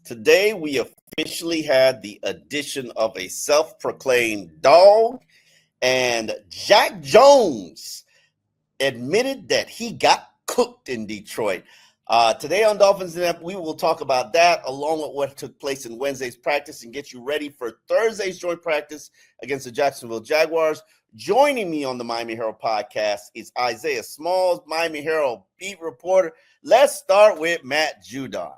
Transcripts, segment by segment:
Today, we officially had the addition of a self-proclaimed dog, and Jack Jones admitted that he got cooked in Detroit. Today on Dolphins In Depth, we will talk about that along with what took place in Wednesday's practice and get you ready for Thursday's joint practice against the Jacksonville Jaguars. Joining me on the Miami Herald podcast is Isaiah Smalls, Miami Herald beat reporter. Let's start with Matt Judon.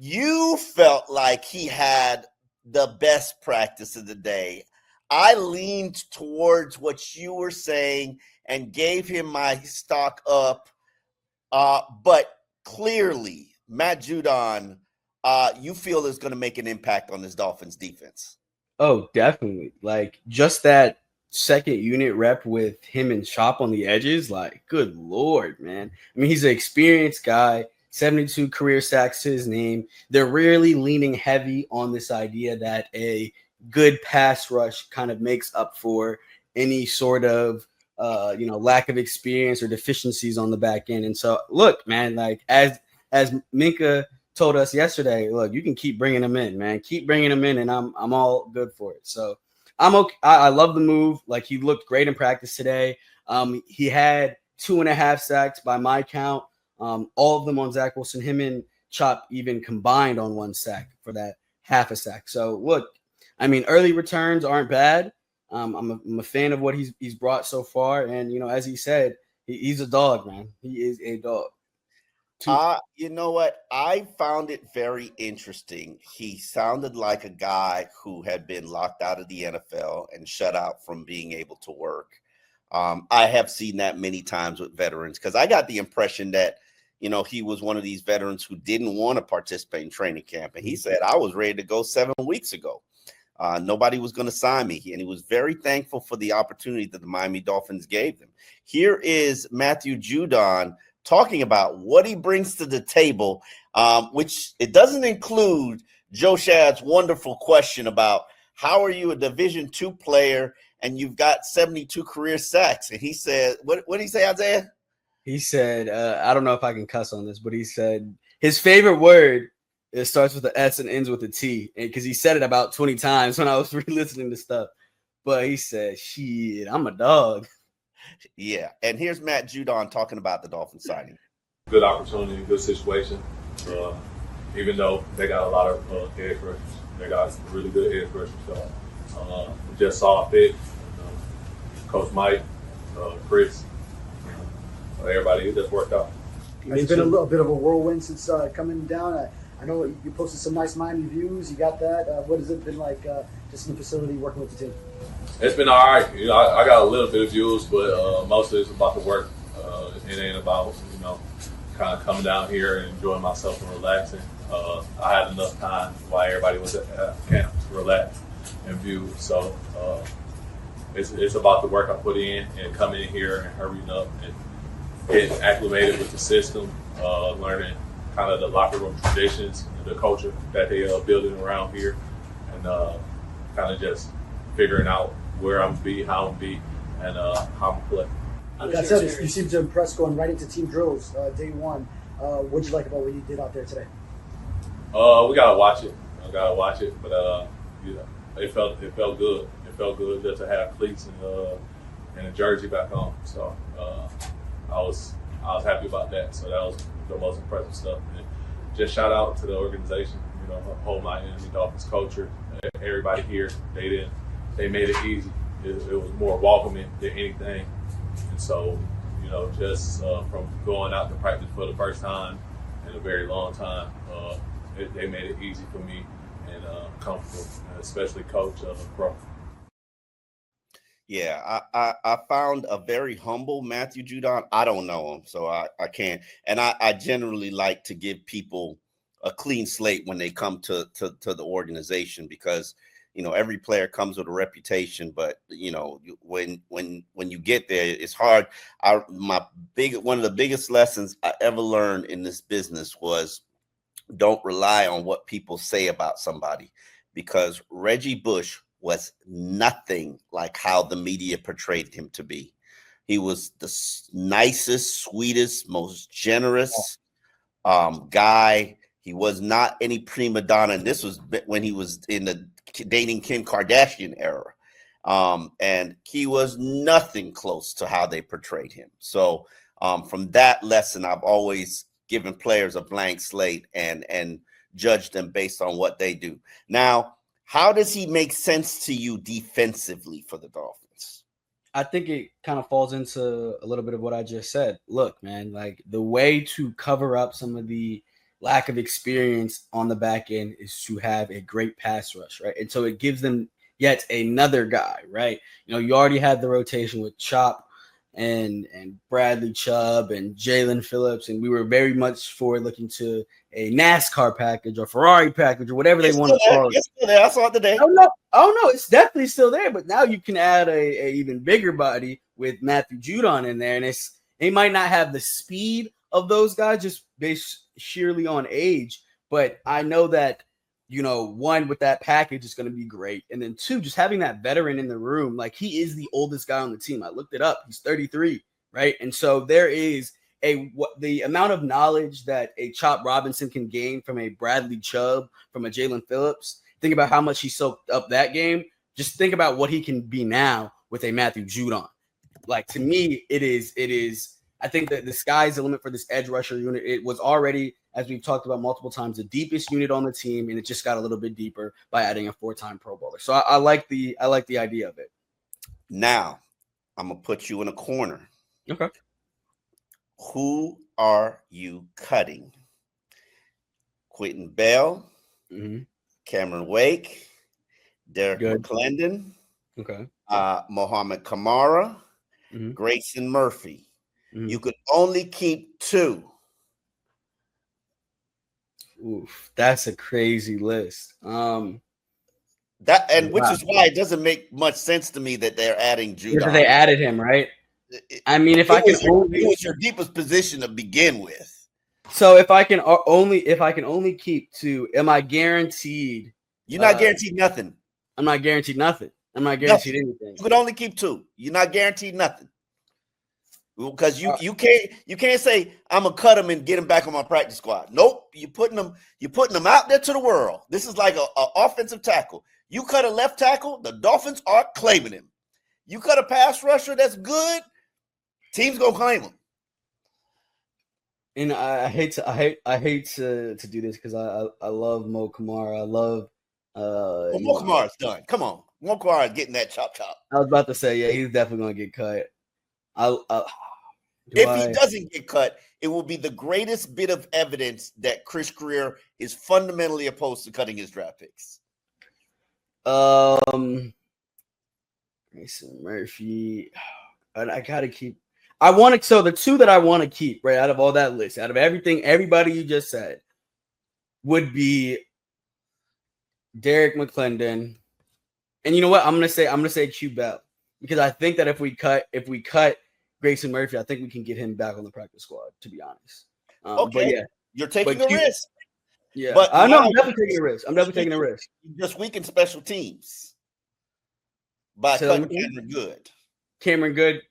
You felt like he had the best practice of the day. I leaned towards what you were saying and gave him my stock up. But clearly, Matt Judon, you feel is going to make an impact on this Dolphins defense. Oh, definitely. Like just that second unit rep with him and Chop on the edges, like, good Lord, man. I mean, he's an experienced guy, 72 career sacks to his name. They're really leaning heavy on this idea that a good pass rush kind of makes up for any sort of lack of experience or deficiencies on the back end. And so, look, man, like as Minka told us yesterday, look, you can keep bringing him in, man. Keep bringing him in, and I'm all good for it. So I'm okay. I love the move. Like, he looked great in practice today. He had 2.5 sacks by my count. All of them on Zach Wilson. Him and Chop even combined on 1 sack for that half a sack. So look, I mean, early returns aren't bad. I'm a fan of what he's brought so far, and as he said, he's a dog, man. He is a dog. You know what? I found it very interesting. He sounded like a guy who had been locked out of the NFL and shut out from being able to work. I have seen that many times with veterans because I got the impression that, he was one of these veterans who didn't want to participate in training camp. And he said, I was ready to go 7 weeks ago. Nobody was going to sign me. And he was very thankful for the opportunity that the Miami Dolphins gave them. Here is Matthew Judon talking about what he brings to the table, which it doesn't include Joe Shad's wonderful question about how are you a Division II player and you've got 72 career sacks? And he said, what did he say, Isaiah? He said, I don't know if I can cuss on this, but he said his favorite word, it starts with an S and ends with a T, because he said it about 20 times when I was re-listening to stuff. But he said, shit, I'm a dog. Yeah, and here's Matt Judon talking about the Dolphins signing. Good opportunity, good situation. Even though they got a lot of edge rushers, they got really good edge rushers. So just saw a fit. Coach Mike, Chris, everybody, it just worked out. It's been a little bit of a whirlwind since coming down. I know you posted some nice Miami views. You got that. What has it been like just in the facility working with the team? It's been all right. I got a little bit of views, but mostly it's about the work. It ain't about, kind of coming down here and enjoying myself and relaxing. I had enough time while everybody was at camp to relax and view. So it's about the work I put in and coming in here and hurrying up and getting acclimated with the system, learning kind of the locker room traditions and the culture that they building around here, and kind of just figuring out where I'm be, how I'm be, and how I'm play. That said, you seem to impress going right into team drills day one. What'd you like about what you did out there today? We gotta watch it. I gotta watch it, but it felt good. It felt good just to have cleats and a jersey back on. So I was happy about that. So that was the most impressive stuff. And just shout out to the organization, whole Miami Dolphins culture, everybody here. They made it easy. It was more welcoming than anything. And so, just from going out to practice for the first time in a very long time, they made it easy for me and comfortable, and especially Coach Crow. Yeah, I found a very humble Matthew Judon. I don't know him, so I can't. And I generally like to give people a clean slate when they come to the organization because, every player comes with a reputation. But, when you get there, it's hard. One of the biggest lessons I ever learned in this business was don't rely on what people say about somebody, because Reggie Bush was nothing like how the media portrayed him to be. He was the nicest, sweetest, most generous guy He was not any prima donna. And this was when he was in the dating Kim Kardashian era. And he was nothing close to how they portrayed him. So from that lesson, I've always given players a blank slate and judged them based on what they do. Now, how does he make sense to you defensively for the Dolphins? I think it kind of falls into a little bit of what I just said. Look, man, like the way to cover up some of the lack of experience on the back end is to have a great pass rush, right? And so it gives them yet another guy, right? You know, you already had the rotation with Chop and Bradley Chubb and Jalen Phillips, and we were very much forward looking to a NASCAR package or Ferrari package or whatever they want to call it. It's still there. I saw it today. Oh no, it's definitely still there. But now you can add a even bigger body with Matthew Judon in there, and they might not have the speed of those guys just based sheerly on age. But I know that, you know, one, with that package is going to be great. And then two, just having that veteran in the room, like he is the oldest guy on the team. I looked it up. He's 33, right? And so there is the amount of knowledge that a Chop Robinson can gain from a Bradley Chubb, from a Jalen Phillips. Think about how much he soaked up that game. Just think about what he can be now with a Matthew Judon. Like, to me, it is. I think that the sky's the limit for this edge rusher unit. It was already, as we've talked about multiple times, the deepest unit on the team, and it just got a little bit deeper by adding a 4-time Pro Bowler. So I like the idea of it. Now, I'm gonna put you in a corner. Okay. Who are you cutting? Quentin Bell, Cameron Wake, Derek McClendon, Mohamed Kamara, Grayson Murphy. You could only keep 2. Oof, that's a crazy list. Which is why it doesn't make much sense to me that they're adding Judon. Because they added him, right? I mean, it was your deepest position to begin with. So if I can only keep 2, am I guaranteed? You're not guaranteed nothing. I'm not guaranteed nothing. I'm not guaranteed anything. You could only keep 2. You're not guaranteed nothing. Because you can't say I'm gonna cut him and get him back on my practice squad. Nope, you're putting them out there to the world. This is like a offensive tackle. You cut a left tackle, the Dolphins are claiming him. You cut a pass rusher that's good, teams gonna claim him. And I hate to do this because I love Mo Kamara. I love Mo Kamara's done. Come on, Mo Kamara is getting that chop. I was about to say, yeah, he's definitely gonna get cut. He doesn't get cut, it will be the greatest bit of evidence that Chris Greer is fundamentally opposed to cutting his draft picks. Grayson Murphy, I gotta keep. So the 2 that I want to keep, right, out of all that list, out of everybody you just said, would be Derek McClendon, and you know what? I'm gonna say Q Bell, because I think that if we cut Grayson Murphy, I think we can get him back on the practice squad, to be honest. Okay, but yeah, you're taking a risk. Yeah, but I know I'm definitely taking a risk. You just weaken special teams by cutting Cameron Good. Cameron Good,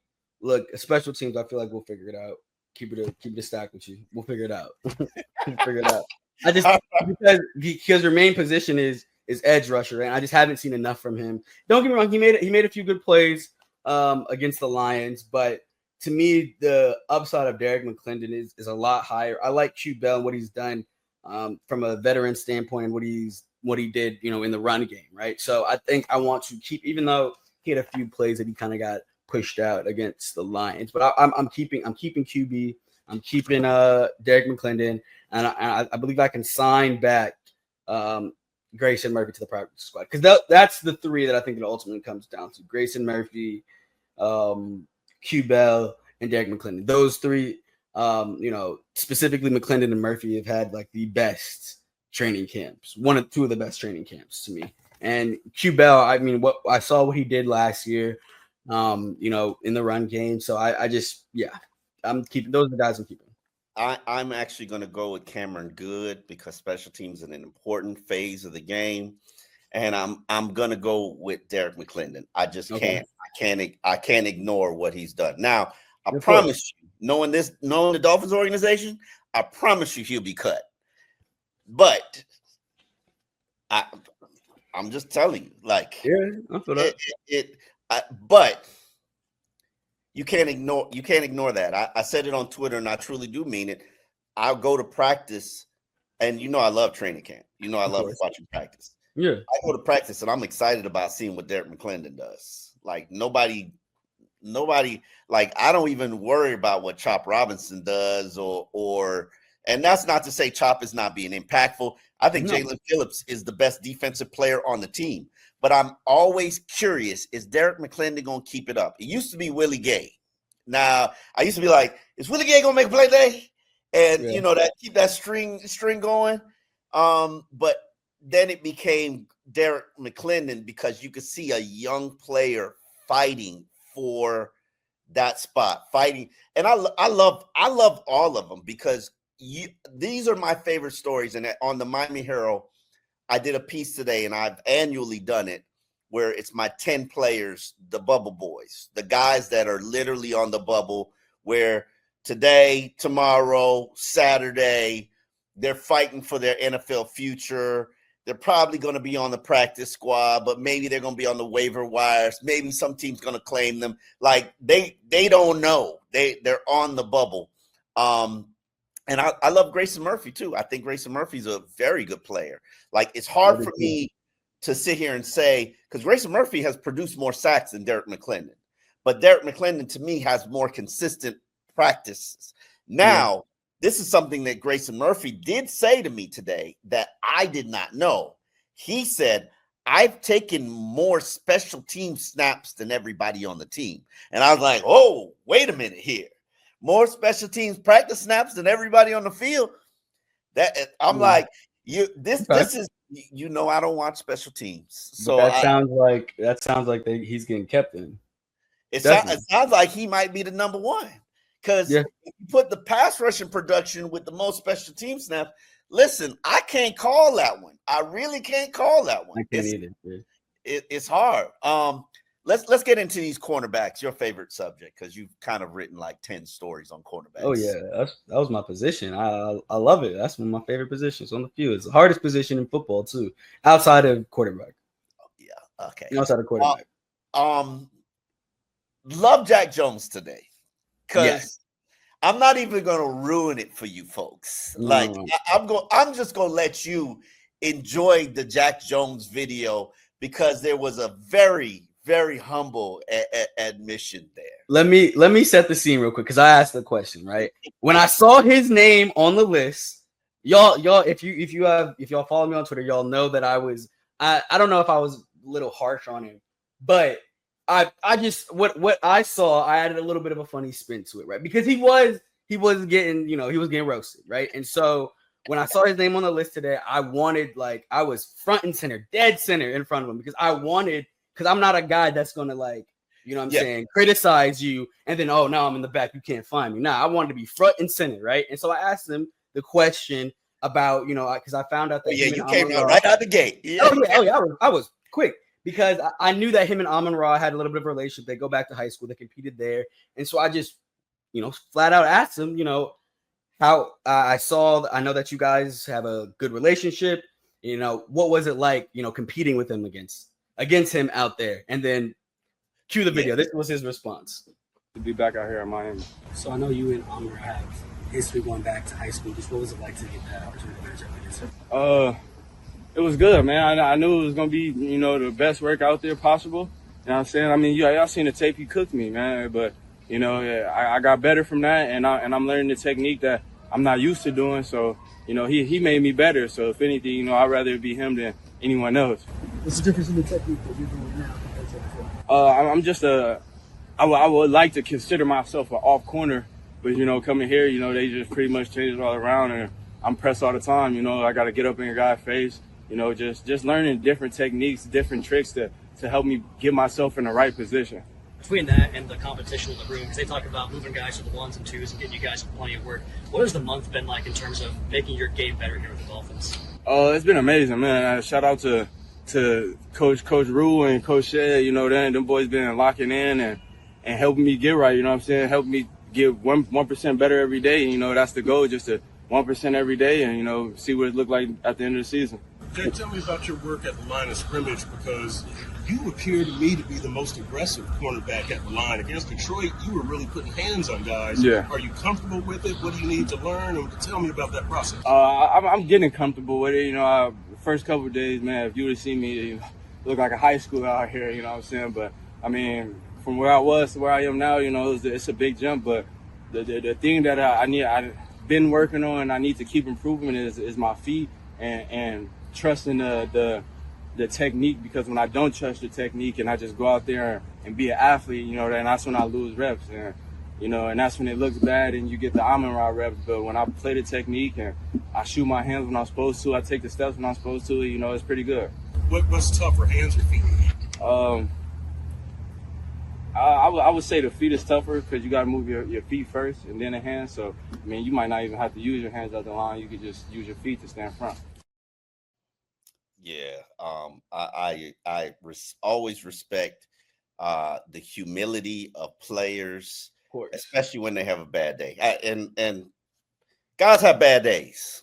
look, special teams. I feel like we'll figure it out. Keep it a stack with you. We'll figure it out. I just because your main position is edge rusher, and I just haven't seen enough from him. Don't get me wrong, he made a few good plays against the Lions, but to me, the upside of Derek McClendon is a lot higher. I like Q Bell and what he's done from a veteran standpoint and what he did, you know, in the run game, right? So I think I want to keep, even though he had a few plays that he kind of got pushed out against the Lions, but I'm keeping QB, I'm keeping Derek McClendon, and I believe I can sign back Grayson Murphy to the practice squad, because that's the 3 that I think it ultimately comes down to: Grayson Murphy, Q Bell, and Derek McClendon. Those 3, you know, specifically McClendon and Murphy have had like the best training camps, 2 of the best training camps to me. And Q Bell, I mean, what I saw what he did last year, you know, in the run game. So I'm keeping those are the guys I'm keeping. I'm actually going to go with Cameron Good because special teams is an important phase of the game, and I'm going to go with Derek McClendon. I just can't. I can't ignore what he's done. Now, I promise you, knowing the Dolphins organization, I promise you he'll be cut. But I'm just telling you, like, I feel that. But you can't ignore that. I said it on Twitter, and I truly do mean it. I'll go to practice, and I love training camp. I love watching practice. Yeah, I go to practice, and I'm excited about seeing what Derek McClendon does. Like nobody, like I don't even worry about what Chop Robinson does, and that's not to say Chop is not being impactful. I think Jalen Phillips is the best defensive player on the team. But I'm always curious, is Derek McClendon going to keep it up? It used to be Willie Gay. Now, I used to be like, is Willie Gay going to make a play today? And, that keep that string going. But then it became Derek McClendon because you could see a young player fighting for that spot, fighting. And I love all of them because these are my favorite stories. And on the Miami Herald, I did a piece today, and I've annually done it, where it's my 10 players, the bubble boys, the guys that are literally on the bubble, where today, tomorrow, Saturday, they're fighting for their NFL future. They're probably going to be on the practice squad, but maybe they're going to be on the waiver wires. Maybe some team's going to claim them. Like they don't know. They're on the bubble. And I love Grayson Murphy, too. I think Grayson Murphy's a very good player. Like, it's hard for me to sit here and say, because Grayson Murphy has produced more sacks than Derek McClendon. But Derek McClendon, to me, has more consistent practices. Now, this is something that Grayson Murphy did say to me today that I did not know. He said, I've taken more special team snaps than everybody on the team. And I was like, oh, wait a minute here. More special teams practice snaps than everybody on the field. That I'm like, this is I don't watch special teams. So that sounds like he's getting kept in. It sounds like he might be the number one. Because if you put the pass rushing production with the most special team snaps, listen, I can't call that one. I really can't call that one. I can't either. It's hard. Let's get into these cornerbacks, your favorite subject, because you've kind of written like 10 stories on cornerbacks. Oh, yeah. That was my position. I love it. That's one of my favorite positions on the field. It's the hardest position in football, too, outside of quarterback. Yeah, okay. Outside of quarterback. Love Jack Jones today because I'm not even going to ruin it for you folks. Like, I'm just going to let you enjoy the Jack Jones video because there was a very humble admission there. Let me set the scene real quick because I asked the question, right? When I saw his name on the list, y'all, if y'all follow me on Twitter, y'all know that I don't know if I was a little harsh on him, but I just what I saw, I added a little bit of a funny spin to it, right? Because he was getting roasted, right? And so when I saw his name on the list today, I was front and center, dead center in front of him because I'm not a guy that's going to saying, criticize you. And then, oh, now I'm in the back. You can't find me. Nah, I wanted to be front and center. Right. And so I asked him the question about, because I found out that. Yeah, you came out right out the gate. Yeah. Oh, yeah. I was quick because I knew that him and Amon-Ra had a little bit of a relationship. They go back to high school. They competed there. And so I just, flat out asked him, how I know that you guys have a good relationship. What was it like, competing with him against him out there? And then cue the video. This was his response. To be back out here in Miami. So I know you and Amon have history going back to high school. Just what was it like to get that opportunity to match up against him? It was good, man. I knew it was going to be, the best work out there possible. You know what I'm saying? I mean, y'all seen the tape. He cooked me, man. But, I got better from that, and I'm learning the technique that I'm not used to doing. So, he made me better. So, if anything, I'd rather it be him than anyone else. What's the difference in the technique that you're doing now compared to before? I'm just I would like to consider myself an off corner, but coming here, they just pretty much change it all around, and I'm pressed all the time. I got to get up in your guy's face. Just learning different techniques, different tricks to help me get myself in the right position. Between that and the competition in the room, because they talk about moving guys to the ones and twos and getting you guys plenty of work, what has the month been like in terms of making your game better here with the Dolphins? It's been amazing, man. Shout out to Coach Rule and Coach Shea. Them boys been locking in and helping me get right. Helping me get 1% better every day. That's the goal, just to 1% every day and, see what it looked like at the end of the season. Jay, tell me about your work at the line of scrimmage, because you appear to me to be the most aggressive cornerback at the line. Against Detroit, you were really putting hands on guys. Yeah. Are you comfortable with it? What do you need to learn? And tell me about that process. I'm getting comfortable with it. The first couple of days, man, if you would have seen me, look like a high school out here, you know what I'm saying? But, from where I was to where I am now, it's a big jump. But the thing that I've been working on, I need to keep improving is my feet and trusting the technique, because when I don't trust the technique and I just go out there and be an athlete, then that's when I lose reps. And that's when it looks bad and you get the Amon-Ra reps. But when I play the technique and I shoot my hands when I'm supposed to, I take the steps when I'm supposed to, it's pretty good. What's tougher, hands or feet? I would say the feet is tougher because you got to move your feet first and then the hands. So, you might not even have to use your hands at the line. You could just use your feet to stand front. Yeah, I always respect the humility of players, Of course. especially when they have a bad day. And guys have bad days.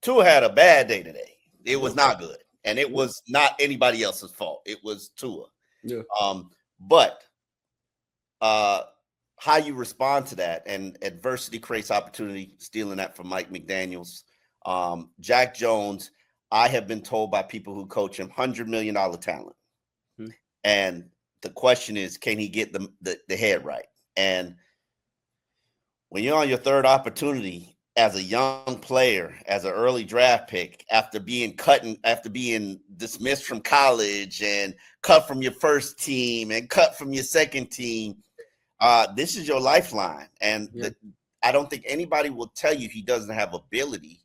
Tua had a bad day today. It was not good, and it was not anybody else's fault. It was Tua. Yeah. But how you respond to that, and adversity creates opportunity. Stealing that from Mike McDaniels. Jack Jones, I have been told by people who coach him, $100 million talent. And the question is, can he get the head right? And when you're on your third opportunity as a young player, as an early draft pick, after being dismissed from college and cut from your first team and cut from your second team, this is your lifeline. And I don't think anybody will tell you he doesn't have ability.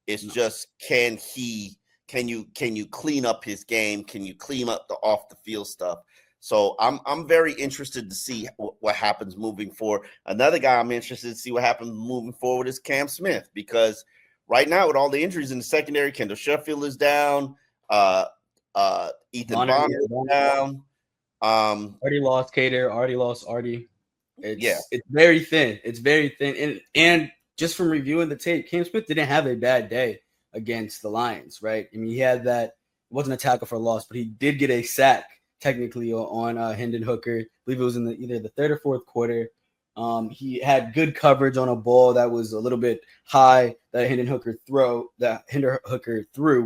It's just, can you clean up his game? Can you clean up the off the field stuff? So I'm very interested to see what happens moving forward. Another guy I'm interested to see what happens moving forward is Cam Smith, because right now with all the injuries in the secondary, Kendall Sheffield is down, Ethan Bonner is down. Already lost Cater, already lost Artie. It's very thin. It's very thin. And just from reviewing the tape, Cam Smith didn't have a bad day against the Lions, right? He had that, it wasn't a tackle for loss, but he did get a sack technically on Hendon Hooker. I believe it was in either the third or fourth quarter. He had good coverage on a ball that was a little bit high that Hendon Hooker threw.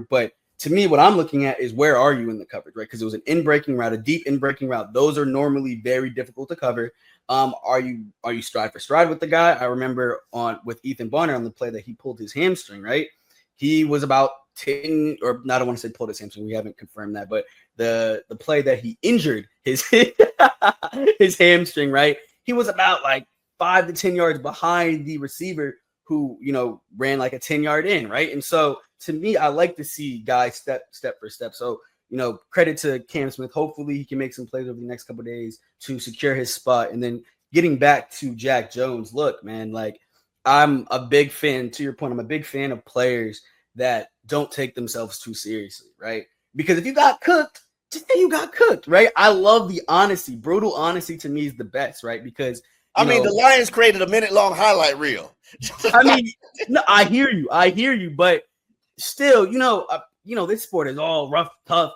But to me, what I'm looking at is, where are you in the coverage, right? Because it was an in-breaking route, a deep in-breaking route. Those are normally very difficult to cover. Are you stride for stride with the guy? I remember with Ethan Bonner on the play that he pulled his hamstring, right? He was about 10, or not, I want to say pulled his hamstring. We haven't confirmed that, but the play that he injured his his hamstring, right? He was about like 5 to 10 yards behind the receiver who, ran like a 10-yard in, right? And so to me, I like to see guys step for step. So, credit to Cam Smith. Hopefully he can make some plays over the next couple of days to secure his spot. And then getting back to Jack Jones, look, man, like, I'm a big fan, to your point, I'm a big fan of players that don't take themselves too seriously, right? Because if you got cooked, just say you got cooked, right? I love the honesty. Brutal honesty to me is the best, right? Because the Lions created a minute-long highlight reel. No, I hear you, but still, this sport is all rough, tough,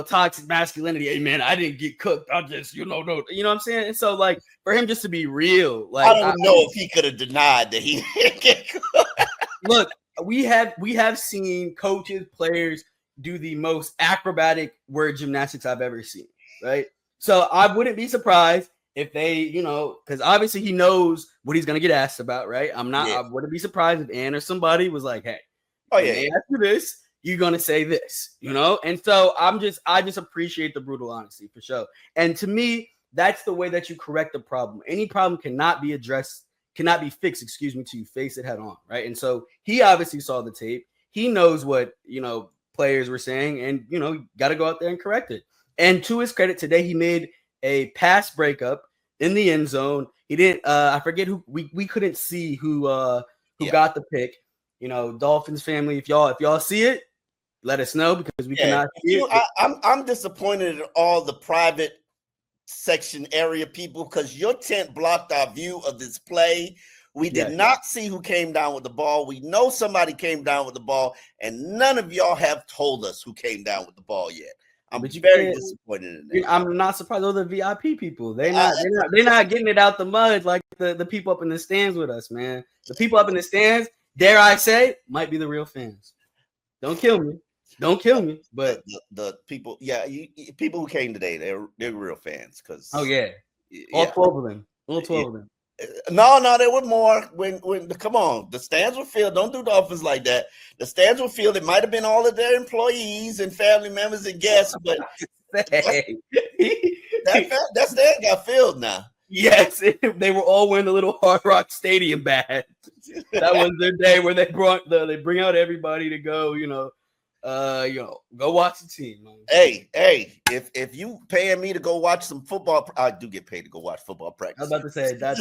toxic masculinity. Hey, man, I didn't get cooked. I just, no, you know what I'm saying? And so, like, for him just to be real, like, I don't know if he could have denied that he didn't get cooked. Look, we have seen coaches, players do the most acrobatic word gymnastics I've ever seen, right? So I wouldn't be surprised if they, because obviously he knows what he's going to get asked about, right? I wouldn't be surprised if Ann or somebody was like, hey, after this, you're going to say this, And so I just appreciate the brutal honesty for sure. And to me, that's the way that you correct the problem. Any problem cannot be fixed, till you face it head on, right? And so he obviously saw the tape. He knows what, players were saying, and, got to go out there and correct it. And to his credit, today he made a pass breakup in the end zone. He didn't, I forget who, we couldn't see who got the pick. Dolphins family, if y'all see it, let us know, because we cannot see it. I'm disappointed in all the private section area people, because your tent blocked our view of this play. We did not see who came down with the ball. We know somebody came down with the ball, and none of y'all have told us who came down with the ball yet. I'm very disappointed in that. I'm not surprised. Those are VIP people. They're not getting it out the mud like the people up in the stands with us, man. The people up in the stands, dare I say, might be the real fans. Don't kill me. Don't kill me. But the people, people who came today, they're real fans. Because all 12 of them. All 12 of them. No, there were more. When come on, the stands were filled. Don't do Dolphins like that. The stands were filled. It might have been all of their employees and family members and guests, but that stand got filled now. Yes, they were all wearing the little Hard Rock Stadium badge. That was their day where they bring out everybody to go, go watch the team. Man. Hey, if you paying me to go watch some football, I do get paid to go watch football practice. I was about to say that's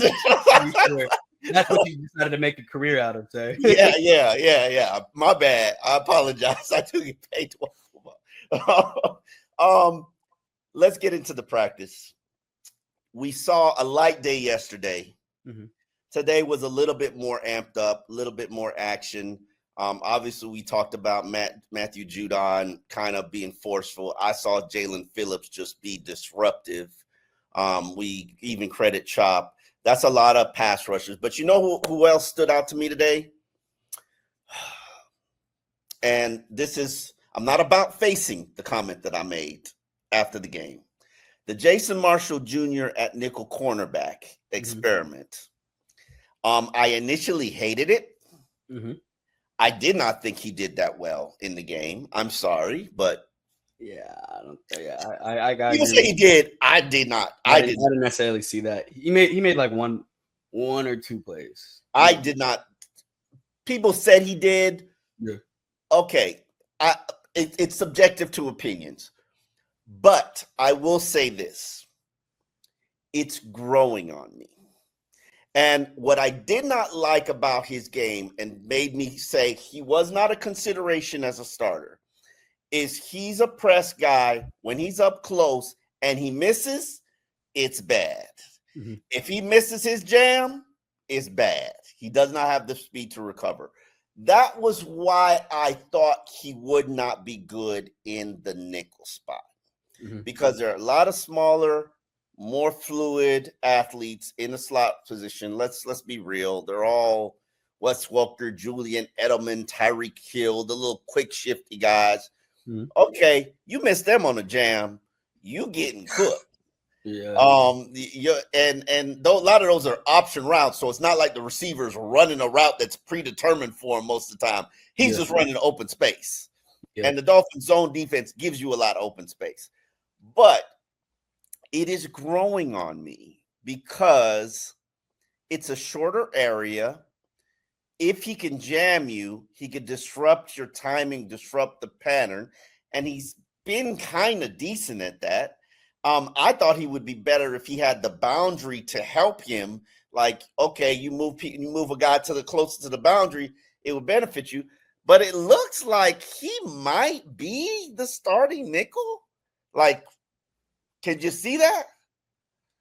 what you decided to make a career out of, say. Yeah. My bad. I apologize. I do get paid to watch football. Let's get into the practice. We saw a light day yesterday. Mm-hmm. Today was a little bit more amped up, a little bit more action. Obviously, we talked about Matthew Judon kind of being forceful. I saw Jalen Phillips just be disruptive. We even credit Chop. That's a lot of pass rushers. But you know who else stood out to me today? And I'm not about facing the comment that I made after the game. The Jason Marshall Jr. at nickel cornerback experiment. I initially hated it. Mm-hmm. I did not think he did that well in the game. I'm sorry, but I got. You say he did. I did not. I didn't necessarily see that. He made like one or two plays. I did not. People said he did. Yeah. Okay. It's subjective to opinions. But I will say this. It's growing on me. And what I did not like about his game and made me say he was not a consideration as a starter is he's a press guy. When he's up close and he misses, it's bad. Mm-hmm. If he misses his jam, it's bad. He does not have the speed to recover. That was why I thought he would not be good in the nickel spot. Mm-hmm. Because there are a lot of smaller, more fluid athletes in the slot position. Let's be real. They're all Wes Welker, Julian Edelman, Tyreek Hill, the little quick shifty guys. Mm-hmm. Okay, you miss them on a jam, you getting cooked. Yeah. And a lot of those are option routes, so it's not like the receivers running a route that's predetermined for him most of the time. He's just running open space. Yeah. And the Dolphins' zone defense gives you a lot of open space. But it is growing on me because it's a shorter area. If he can jam you, he could disrupt your timing, disrupt the pattern. And he's been kind of decent at that. I thought he would be better if he had the boundary to help him. Like, okay, you move a guy to the closest to the boundary, it would benefit you. But it looks like he might be the starting nickel. Like, can you see that?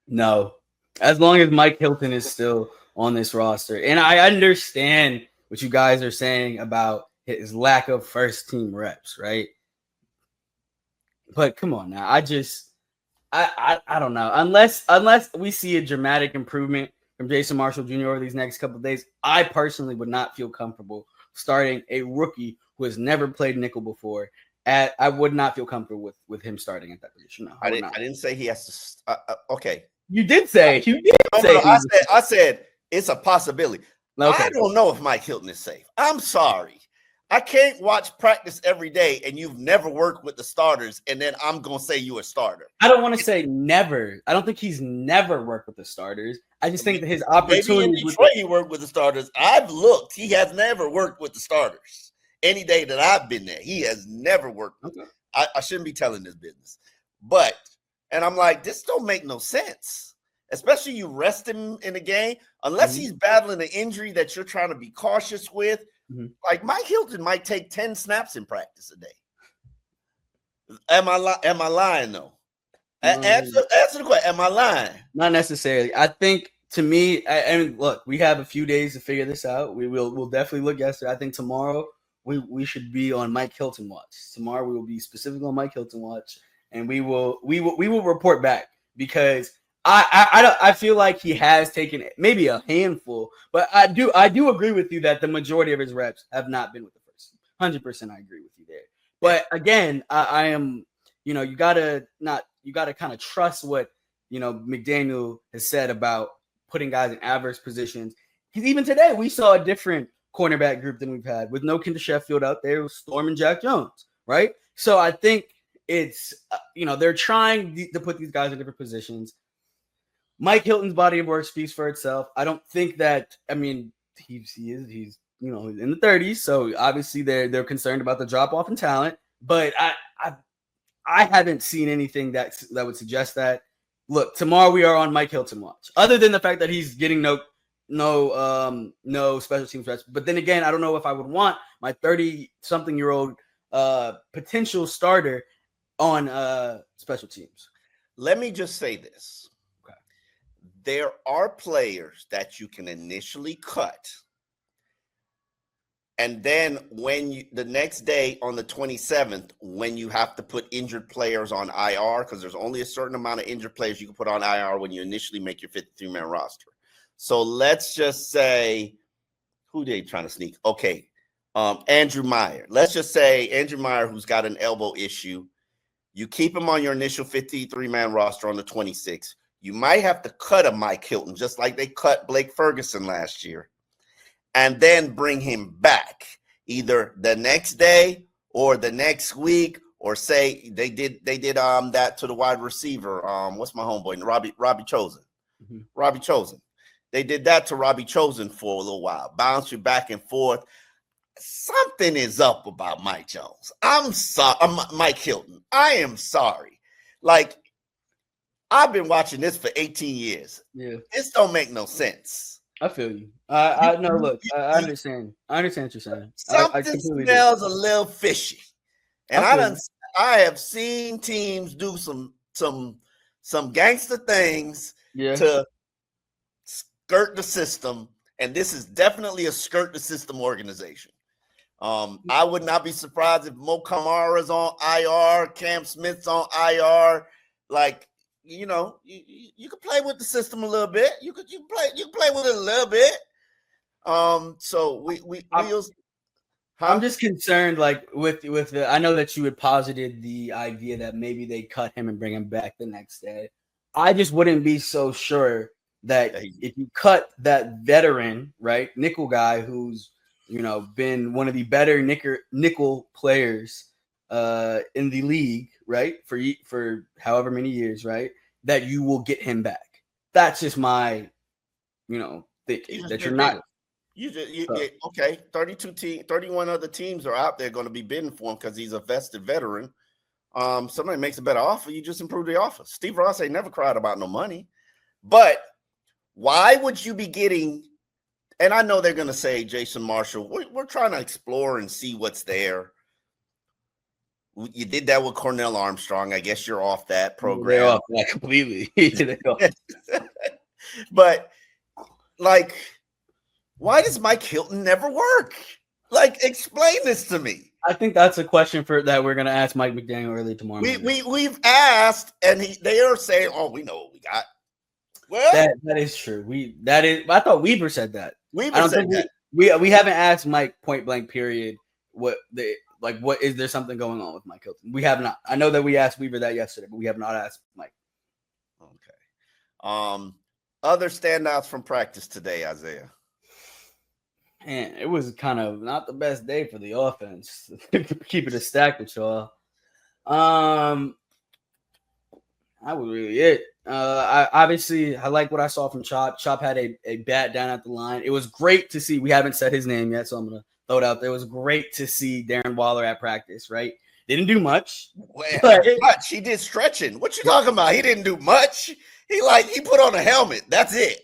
No. As long as Mike Hilton is still on this roster. And I understand what you guys are saying about his lack of first team reps, right? But come on now. I don't know. Unless we see a dramatic improvement from Jason Marshall Jr. over these next couple of days, I personally would not feel comfortable starting a rookie who has never played nickel before. I would not feel comfortable with him starting at that position. No, I didn't say he has to. Okay, you did say. I said it's a possibility. Okay. I don't know if Mike Hilton is safe. I'm sorry. I can't watch practice every day and you've never worked with the starters, and then I'm gonna say you're a starter. I don't want to say never. I don't think he's never worked with the starters. I just think that his opportunity. Maybe in Detroit he worked with the starters. I've looked. He has never worked with the starters. Any day that I've been there, he has never worked. Okay. I shouldn't be telling this business. And I'm like, this don't make no sense. Especially you rest him in a game. Unless he's battling an injury that you're trying to be cautious with. Mm-hmm. Like Mike Hilton might take 10 snaps in practice a day. Am I lying though? Answer the question. Am I lying? Not necessarily. I think to me, and look, we have a few days to figure this out. We'll definitely look yesterday. I think tomorrow we should be on Mike Hilton watch. Tomorrow we will be specifically on Mike Hilton watch, and we will report back because I feel like he has taken maybe a handful, but I do agree with you that the majority of his reps have not been with the first. 100%, I agree with you there. But again, I am, you gotta kind of trust what McDaniel has said about putting guys in adverse positions. Because even today we saw a different cornerback group than we've had with no Kendra Sheffield out there, with Storm and Jack Jones, right? So I think it's they're trying to put these guys in different positions. Mike Hilton's body of work speaks for itself. I don't think that. I mean, he's in the 30s, so obviously they're concerned about the drop off in talent. But I haven't seen anything that would suggest that. Look, tomorrow we are on Mike Hilton watch. Other than the fact that he's getting no special teams reps. But then again, I don't know if I would want my 30-something-year-old potential starter on special teams. Let me just say this. Okay. There are players that you can initially cut. And then the next day on the 27th, when you have to put injured players on IR, because there's only a certain amount of injured players you can put on IR when you initially make your 53-man roster. So let's just say, who they trying to sneak? Okay, Andrew Meyer. Let's just say Andrew Meyer, who's got an elbow issue. You keep him on your initial 53-man roster on the 26th. You might have to cut a Mike Hilton, just like they cut Blake Ferguson last year, and then bring him back either the next day or the next week, or say they did that to the wide receiver. What's my homeboy? Robbie Chosen. Mm-hmm. Robbie Chosen. They did that to Robbie Chosen for a little while. Bounce you back and forth. Something is up about Mike Jones. I'm sorry. Mike Hilton. I am sorry. Like, I've been watching this for 18 years. Yeah. This don't make no sense. I feel you. I understand. I understand what you're saying. Something smells a little fishy. And I have seen teams do some gangster things to skirt the system, and this is definitely a skirt the system organization. I would not be surprised if Mo Kamara's on IR, Cam Smith's on IR. Like, you could play with the system a little bit. You can play with it a little bit. I'm just concerned, like with the. I know that you had posited the idea that maybe they cut him and bring him back the next day. I just wouldn't be so sure that if you cut that veteran, right, nickel guy who's been one of the better nickel players in the league, right, for however many years, right, that you will get him back. That's just my thinking that you're not. Okay. 31 other teams are out there going to be bidding for him because he's a vested veteran. Somebody makes a better offer, you just improve the offer. Steve Ross ain't never cried about no money, but why would you be getting? And I know they're going to say, Jason Marshall, we're trying to explore and see what's there. You did that with Cornell Armstrong. I guess you're off that program. They're off that completely. But, like, why does Mike Hilton never work? Like, explain this to me. I think that's a question that we're going to ask Mike McDaniel early tomorrow. We've asked, and they are saying, "Oh, we know what we got." Well, that is true. I thought Weaver said that. Weaver said that. We haven't asked Mike point blank. Period. What is there something going on with Mike Hilton? We have not. I know that we asked Weaver that yesterday, but we have not asked Mike. Okay. Other standouts from practice today, Isaiah. Man, it was kind of not the best day for the offense. Keep it a stack with y'all. That was really it. I like what I saw from Chop. Chop had a bat down at the line. It was great to see. We haven't said his name yet, so I'm gonna throw it out there. It was great to see Darren Waller at practice. Right, didn't do much. Much. He did stretching. What you talking about? He didn't do much. He put on a helmet. That's it.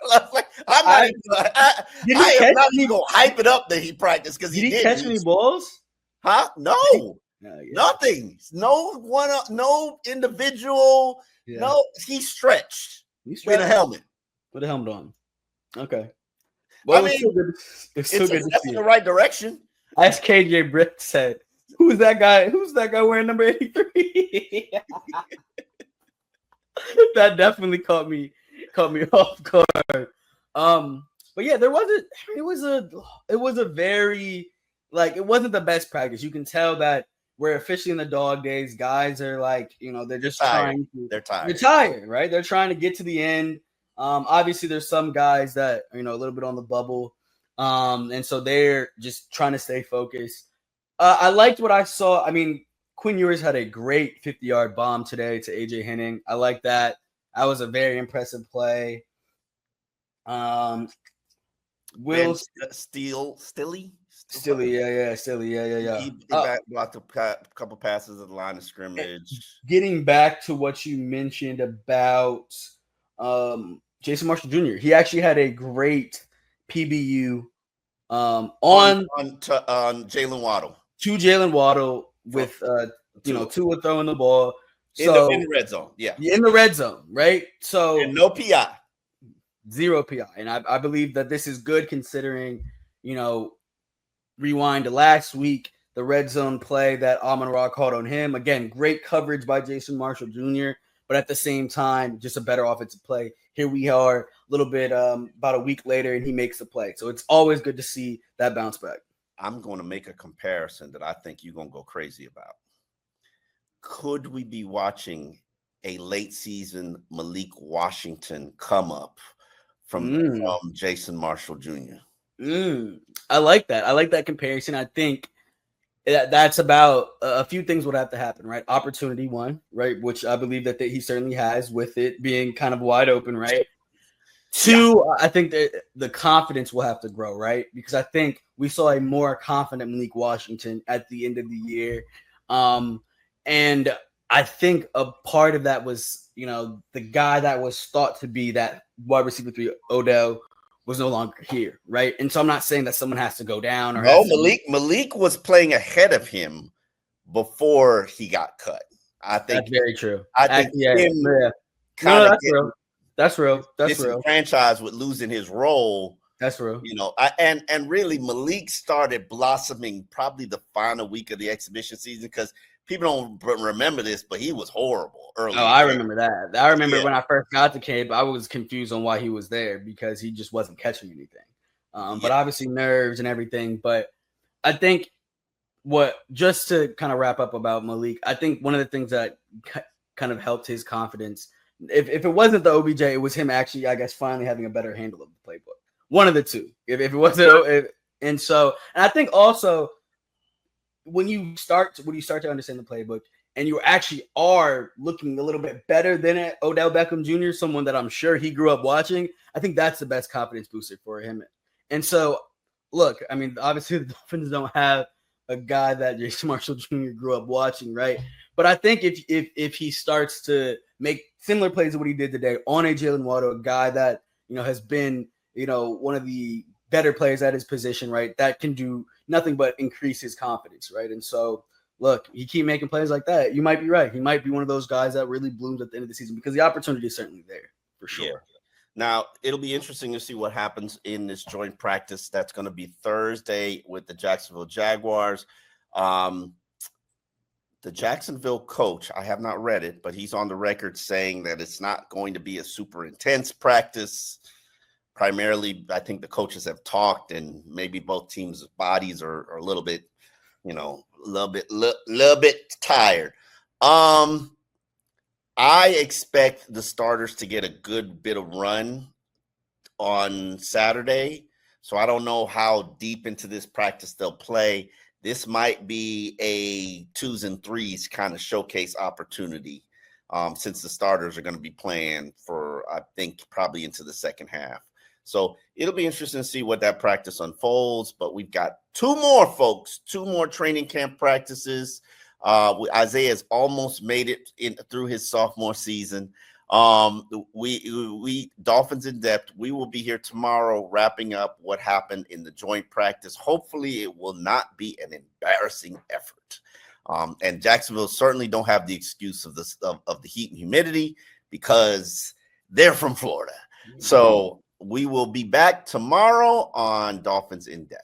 I'm not even gonna hype it up that he practiced because did he catch any balls? Huh? No. Nothing. No individual. Yeah. No, he stretched. with a helmet. With a helmet on. Okay. Well, It's still good it's a to step see. in the right direction. As KJ Britt said, who's that guy? Who's that guy wearing number 83? That definitely caught me off guard. But yeah, it was a very, like, it wasn't the best practice. You can tell that we're officially in the dog days. Guys are like, they're just trying to. They're tired. They're tired, right? They're trying to get to the end. Obviously, there's some guys that are, a little bit on the bubble. And so they're just trying to stay focused. I liked what I saw. I mean, Quinn Ewers had a great 50-yard bomb today to AJ Henning. I like that. That was a very impressive play. Will Stilly, yeah. He blocked a couple passes at the line of scrimmage. Getting back to what you mentioned about Jason Marshall Jr., he actually had a great PBU on Jalen Waddle. To Jalen Waddle with Tua throwing the ball. In the red zone, yeah. In the red zone, right? So and no PI. 0 PI. And I believe that this is good considering, rewind to last week, the red zone play that Amon-Ra called on him. Again, great coverage by Jason Marshall Jr., but at the same time, just a better offensive play. Here we are a little bit about a week later, and he makes the play. So it's always good to see that bounce back. I'm going to make a comparison that I think you're going to go crazy about. Could we be watching a late season Malik Washington come up from Jason Marshall Jr.? I like that. I like that comparison. I think that's about a few things would have to happen, right? Opportunity, one, right? Which I believe that he certainly has with it being kind of wide open, right? Two, I think that the confidence will have to grow, right? Because I think we saw a more confident Malik Washington at the end of the year. And I think a part of that was, the guy that was thought to be that wide receiver 3, Odell, was no longer here, right? And so I'm not saying that someone has to go down. Or no, Malik was playing ahead of him before he got cut. I think that's very true. I think that's real. Franchise with losing his role. That's real. And really Malik started blossoming probably the final week of the exhibition season, because people don't remember this, but he was horrible early. Oh, I remember that. I remember when I first got to camp, I was confused on why he was there because he just wasn't catching anything. But obviously nerves and everything. But I think just to kind of wrap up about Malik, I think one of the things that kind of helped his confidence, if it wasn't the OBJ, it was him actually, I guess, finally having a better handle of the playbook. One of the two. If it wasn't, and I think also when you start to understand the playbook and you actually are looking a little bit better than Odell Beckham Jr., someone that I'm sure he grew up watching, I think that's the best confidence booster for him. And so, look, I mean, obviously the Dolphins don't have a guy that Jason Marshall Jr. grew up watching, right? But I think if he starts to make similar plays to what he did today on a Jalen Waddle, a guy that, has been, one of the better players at his position, right, that can do nothing but increase his confidence, right? And so, look, you keep making plays like that, you might be right. He might be one of those guys that really blooms at the end of the season because the opportunity is certainly there for sure. Yeah. Now, it'll be interesting to see what happens in this joint practice. That's going to be Thursday with the Jacksonville Jaguars. The Jacksonville coach, I have not read it, but he's on the record saying that it's not going to be a super intense practice. Primarily, I think the coaches have talked, and maybe both teams' bodies are a little bit, little bit tired. I expect the starters to get a good bit of run on Saturday, so I don't know how deep into this practice they'll play. This might be a 2s and 3s kind of showcase opportunity, since the starters are going to be playing for, I think, probably into the second half. So it'll be interesting to see what that practice unfolds. But we've got two more training camp practices. Isaiah's almost made it through his sophomore season. We Dolphins in Depth, we will be here tomorrow wrapping up what happened in the joint practice. Hopefully it will not be an embarrassing effort. And Jacksonville certainly don't have the excuse of the heat and humidity, because They're from Florida. So we will be back tomorrow on Dolphins In Depth.